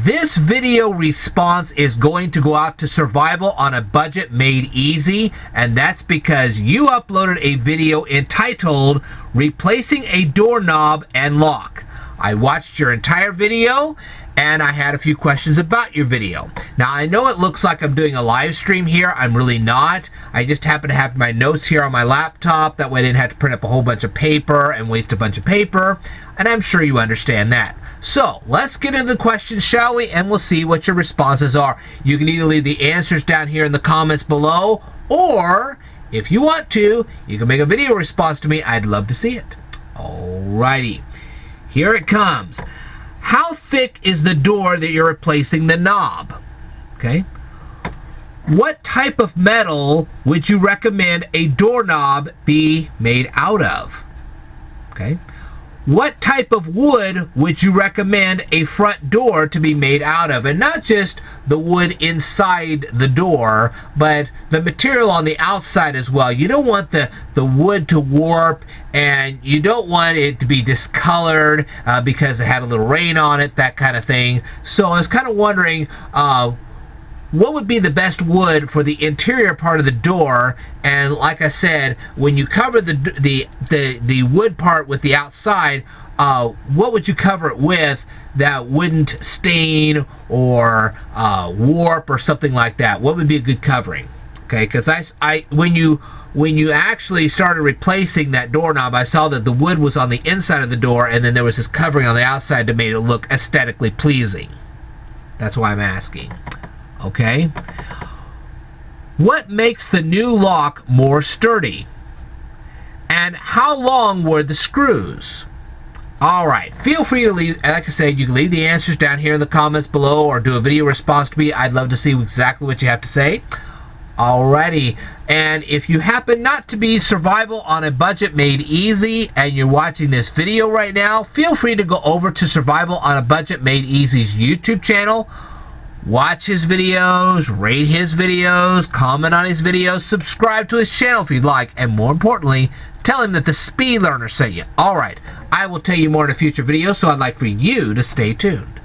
This video response is going to go out to Survival on a Budget Made Easy, and that's because you uploaded a video entitled Replacing a Doorknob and Lock. I watched your entire video, and I had a few questions about your video. Now, I know it looks like I'm doing a live stream here. I'm really not. I just happen to have my notes here on my laptop. That way I didn't have to print up a whole bunch of paper and waste a bunch of paper, and I'm sure you understand that. So, let's get into the questions, shall we? And we'll see what your responses are. You can either leave the answers down here in the comments below, or, if you want to, you can make a video response to me. I'd love to see it. Alrighty. Here it comes. How thick is the door that you're replacing the knob? Okay. What type of metal would you recommend a doorknob be made out of? Okay. What type of wood would you recommend a front door to be made out of? And not just the wood inside the door, but the material on the outside as well. You don't want the wood to warp, and you don't want it to be discolored because it had a little rain on it, that kind of thing. So I was kind of wondering, what would be the best wood for the interior part of the door? And like I said, when you cover the wood part with the outside, what would you cover it with that wouldn't stain or warp or something like that? What would be a good covering? Okay, because when you actually started replacing that doorknob, I saw that the wood was on the inside of the door, and then there was this covering on the outside that made it look aesthetically pleasing. That's why I'm asking. Okay. What makes the new lock more sturdy? And how long were the screws? Alright, feel free to leave, like I said, you can leave the answers down here in the comments below, or do a video response to me. I'd love to see exactly what you have to say. Alrighty, and if you happen not to be Survival on a Budget Made Easy and you're watching this video right now, feel free to go over to Survival on a Budget Made Easy's YouTube channel. Watch his videos, rate his videos, comment on his videos, subscribe to his channel if you'd like, and more importantly, tell him that the Speed Learner sent you. Alright, I will tell you more in a future video, so I'd like for you to stay tuned.